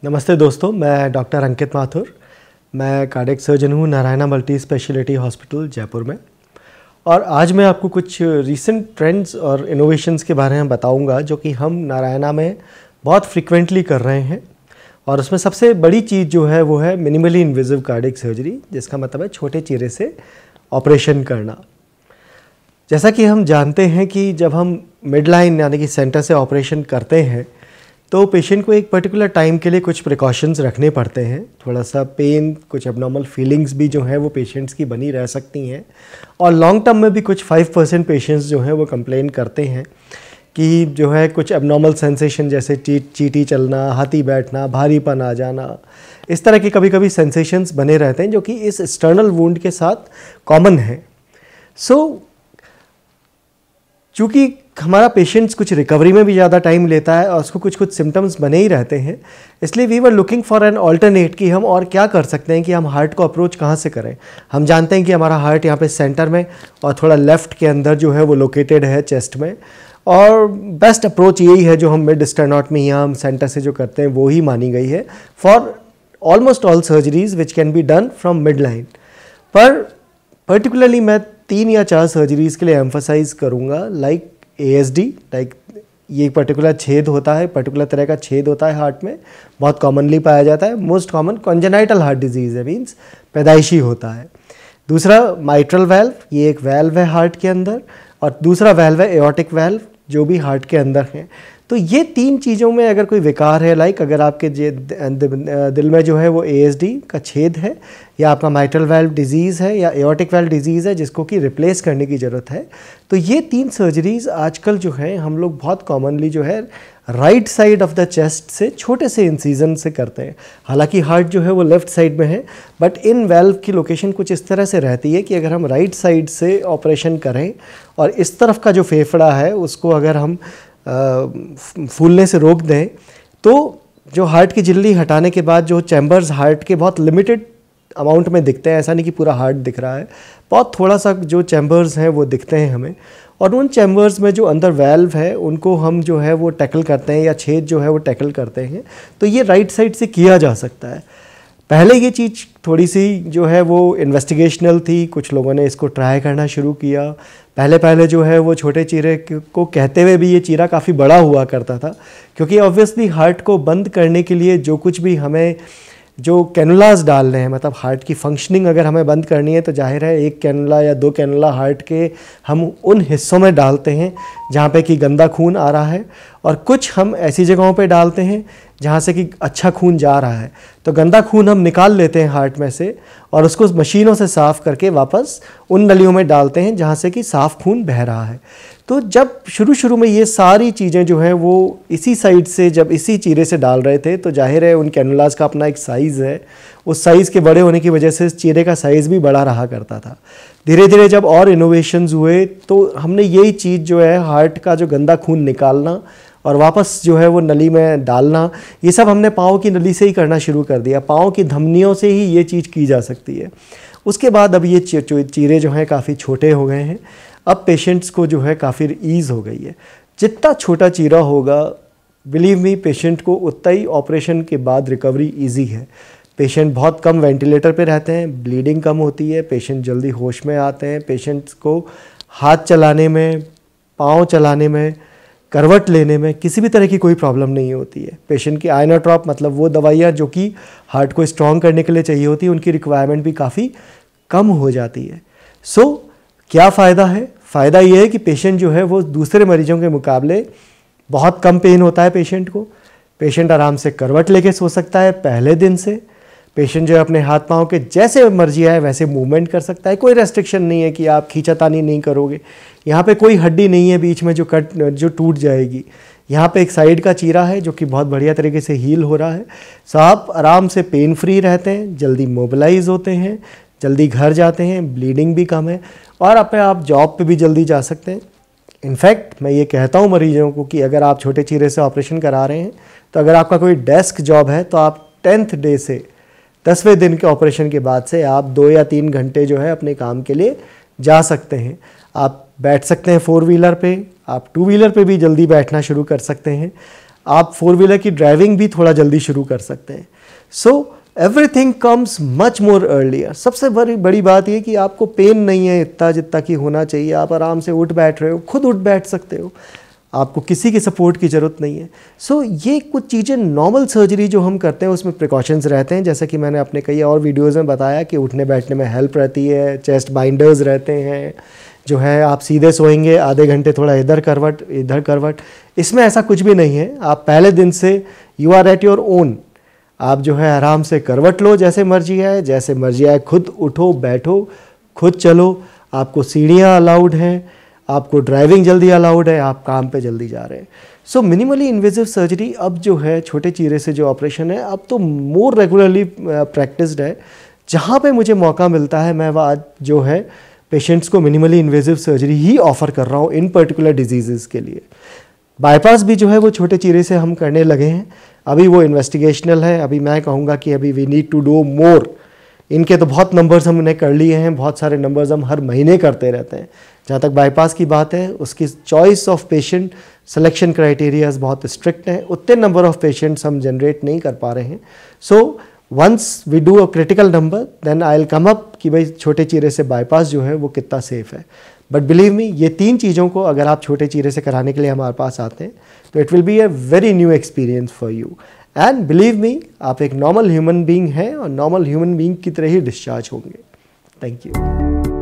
नमस्ते दोस्तों, मैं डॉक्टर अंकित माथुर। मैं कार्डियक सर्जन हूँ Narayana multi speciality hospital Jaipur में। और आज मैं आपको कुछ रीसेंट ट्रेंड्स और इनोवेशंस के बारे में बताऊंगा जो कि हम नारायणा में बहुत फ्रीक्वेंटली कर रहे हैं। और उसमें सबसे बड़ी चीज़ जो है वो है मिनिमली इन्वेजिव कार्डियक सर्जरी, जिसका मतलब है छोटे चीरे से ऑपरेशन करना। जैसा कि हम जानते हैं कि जब हम मिड लाइन यानी कि सेंटर से ऑपरेशन करते हैं तो पेशेंट को एक पर्टिकुलर टाइम के लिए कुछ प्रिकॉशंस रखने पड़ते हैं। थोड़ा सा पेन, कुछ एबनॉर्मल फीलिंग्स भी जो है वो पेशेंट्स की बनी रह सकती हैं। और लॉन्ग टर्म में भी कुछ 5% पेशेंट्स जो हैं वो कंप्लेन करते हैं कि जो है कुछ एबनॉर्मल सेंसेशन जैसे चींटी चलना, हाथी बैठना, भारीपन आ जाना, इस तरह के कभी कभी सेंसेशंस बने रहते हैं जो कि इस एक्सटर्नल वुंड के साथ कॉमन है। चूँकि हमारा पेशेंट्स कुछ रिकवरी में भी ज़्यादा टाइम लेता है और उसको कुछ सिम्टम्स बने ही रहते हैं, इसलिए we were looking for an alternate कि हम और क्या कर सकते हैं कि हम हार्ट को अप्रोच कहाँ से करें। हम जानते हैं कि हमारा हार्ट यहाँ पे सेंटर में और थोड़ा लेफ़्ट के अंदर जो है वो लोकेटेड है चेस्ट में, और बेस्ट अप्रोच यही है जो हम मिड स्टेनोटमी या हम सेंटर से जो करते हैं वो ही मानी गई है for almost all surgeries which can be done from mid line. पर पर्टिकुलरली मैं 3 या 4 सर्जरीज के लिए एम्फसाइज करूँगा, लाइक ASD, लाइक ये एक पर्टिकुलर छेद होता है, पर्टिकुलर तरह का छेद होता है हार्ट में, बहुत कॉमनली पाया जाता है। Most common congenital heart disease है, मीन्स पैदाइशी होता है। दूसरा माइट्रल वाल्व, ये एक वाल्व है हार्ट के अंदर, और दूसरा वाल्व है एओर्टिक वाल्व जो भी हार्ट के अंदर है। तो ये 3 चीज़ों में अगर कोई विकार है, लाइक अगर आपके दिल में जो है वो ASD का छेद है, या आपका माइट्रल वाल्व डिजीज़ है, या एओर्टिक वाल्व डिजीज़ है जिसको कि रिप्लेस करने की ज़रूरत है, तो ये 3 सर्जरीज़ आजकल जो है हम लोग बहुत कॉमनली जो है right side of the chest से छोटे से इंसीजन से करते हैं। हालांकि हार्ट जो है वो लेफ़्ट साइड में है, बट इन वाल्व की लोकेशन कुछ इस तरह से रहती है कि अगर हम राइट साइड से ऑपरेशन करें और इस तरफ का जो फेफड़ा है उसको अगर हम फूलने से रोक दें, तो जो हार्ट की झिल्ली हटाने के बाद जो चैम्बर्स हार्ट के बहुत लिमिटेड अमाउंट में दिखते हैं, ऐसा नहीं कि पूरा हार्ट दिख रहा है, बहुत थोड़ा सा जो चैम्बर्स हैं वो दिखते हैं हमें, और उन चैम्बर्स में जो अंदर वाल्व है उनको हम जो है वो टैकल करते हैं, या छेद जो है वो टैकल करते हैं। तो ये राइट साइड से किया जा सकता है। पहले ये चीज़ थोड़ी सी जो है वो इन्वेस्टिगेशनल थी, कुछ लोगों ने इसको ट्राई करना शुरू किया। पहले जो है वो छोटे चीरे को कहते हुए भी ये चीरा काफ़ी बड़ा हुआ करता था, क्योंकि ऑब्वियसली हार्ट को बंद करने के लिए जो कुछ भी हमें जो कैनुलास डालने हैं, मतलब हार्ट की फंक्शनिंग अगर हमें बंद करनी है तो जाहिर है 1 कैनुला या 2 कैनुला हार्ट के हम उन हिस्सों में डालते हैं जहाँ पे कि गंदा खून आ रहा है, और कुछ हम ऐसी जगहों पे डालते हैं जहाँ से कि अच्छा खून जा रहा है। तो गंदा खून हम निकाल लेते हैं हार्ट में से और उसको मशीनों से साफ़ करके वापस उन नलियों में डालते हैं जहाँ से कि साफ़ खून बह रहा है। तो जब शुरू में ये सारी चीज़ें जो है वो इसी साइड से जब इसी चीरे से डाल रहे थे, तो जाहिर है उन कैनुलास का अपना एक साइज़ है, उस साइज़ के बड़े होने की वजह से इस चीरे का साइज़ भी बड़ा रहा करता था। धीरे धीरे जब और इनोवेशंस हुए तो हमने यही चीज़ जो है हार्ट का जो गंदा खून निकालना और वापस जो है वो नली में डालना, ये सब हमने पाँव की नली से ही करना शुरू कर दिया। पाँव की धमनियों से ही ये चीज़ की जा सकती है। उसके बाद अब ये चीरे जो हैं काफ़ी छोटे हो गए हैं। अब पेशेंट्स को जो है काफ़ी ईज़ हो गई है। जितना छोटा चीरा होगा, बिलीव मी, पेशेंट को उतना ही ऑपरेशन के बाद रिकवरी ईजी है। पेशेंट बहुत कम वेंटिलेटर पे रहते हैं, ब्लीडिंग कम होती है, पेशेंट जल्दी होश में आते हैं, पेशेंट्स को हाथ चलाने में, पाँव चलाने में, करवट लेने में किसी भी तरह की कोई प्रॉब्लम नहीं होती है। पेशेंट की आइनोट्रॉप, मतलब वो दवाइयाँ जो कि हार्ट को स्ट्रॉन्ग करने के लिए चाहिए होती है, उनकी रिक्वायरमेंट भी काफ़ी कम हो जाती है। क्या फ़ायदा है? फ़ायदा ये है कि पेशेंट जो है वो दूसरे मरीजों के मुकाबले बहुत कम पेन होता है पेशेंट को। पेशेंट आराम से करवट लेके सो सकता है पहले दिन से। पेशेंट जो है अपने हाथ पाँव के जैसे मर्जी आए वैसे मूवमेंट कर सकता है। कोई रेस्ट्रिक्शन नहीं है कि आप खींचातानी नहीं करोगे। यहाँ पे कोई हड्डी नहीं है बीच में जो टूट जाएगी। यहाँ पे एक साइड का चीरा है जो कि बहुत बढ़िया तरीके से हील हो रहा है। सो आप आराम से पेन फ्री रहते हैं, जल्दी मोबिलाइज होते हैं, जल्दी घर जाते हैं, ब्लीडिंग भी कम है, और अपने आप जॉब पे भी जल्दी जा सकते हैं। इनफैक्ट मैं ये कहता हूँ मरीजों को कि अगर आप छोटे चीरे से ऑपरेशन करा रहे हैं तो अगर आपका कोई डेस्क जॉब है तो आप 10th डे से 10वें दिन के ऑपरेशन के बाद से आप 2 या 3 घंटे जो है अपने काम के लिए जा सकते हैं। आप बैठ सकते हैं 4 व्हीलर पे, आप 2 व्हीलर पे भी जल्दी बैठना शुरू कर सकते हैं। आप 4 व्हीलर की ड्राइविंग भी थोड़ा जल्दी शुरू कर सकते हैं। So everything comes much more earlier. सबसे बड़ी बात ये कि आपको पेन नहीं है इतना जितना कि होना चाहिए, आप आराम से उठ बैठ रहे हो, खुद उठ बैठ सकते हो, आपको किसी की सपोर्ट की ज़रूरत नहीं है। सो ये कुछ चीज़ें नॉर्मल सर्जरी जो हम करते हैं उसमें प्रिकॉशंस रहते हैं, जैसे कि मैंने अपने कई और वीडियोज़ में बताया कि उठने बैठने में हेल्प रहती है, चेस्ट बाइंडर्स रहते हैं, जो है आप सीधे सोएंगे, आधे घंटे थोड़ा इधर करवट, इसमें ऐसा कुछ भी नहीं है। आप पहले दिन से you are at your own, आप जो है आराम से करवट लो, जैसे मर्जी आए, खुद उठो बैठो, खुद चलो, आपको सीढ़ियाँ अलाउड हैं, आपको ड्राइविंग जल्दी अलाउड है, आप काम पे जल्दी जा रहे हैं। सो मिनिमली इन्वेजिव सर्जरी अब जो है छोटे चीरे से जो ऑपरेशन है अब तो मोर रेगुलरली प्रैक्टिस्ड है। जहाँ पे मुझे मौका मिलता है मैं वह जो है पेशेंट्स को मिनिमली इन्वेजिव सर्जरी ही ऑफ़र कर रहा हूँ इन पर्टिकुलर डिजीज़ के लिए। बाईपास भी जो है वो छोटे चीरे से हम करने लगे हैं, अभी वो इन्वेस्टिगेशनल है। अभी मैं कहूँगा कि अभी we need to do more. इनके तो बहुत नंबर्स हमने कर लिए हैं, बहुत सारे नंबर्स हम हर महीने करते रहते हैं। जहाँ तक बाईपास की बात है, उसकी choice of patient selection criterias बहुत स्ट्रिक्ट हैं, उतने नंबर ऑफ पेशेंट्स हम जनरेट नहीं कर पा रहे हैं। So once we do a critical number then I will come up कि भाई छोटे चीरे से बाईपास जो है वो कितना सेफ़ है। बट बिलीव मी, ये 3 चीज़ों को अगर आप छोटे चीरे से कराने के लिए हमारे पास आते हैं तो it will be a very new experience for you. And believe me, आप एक नॉर्मल ह्यूमन बीइंग हैं और नॉर्मल ह्यूमन बीइंग की तरह ही डिस्चार्ज होंगे। Thank you.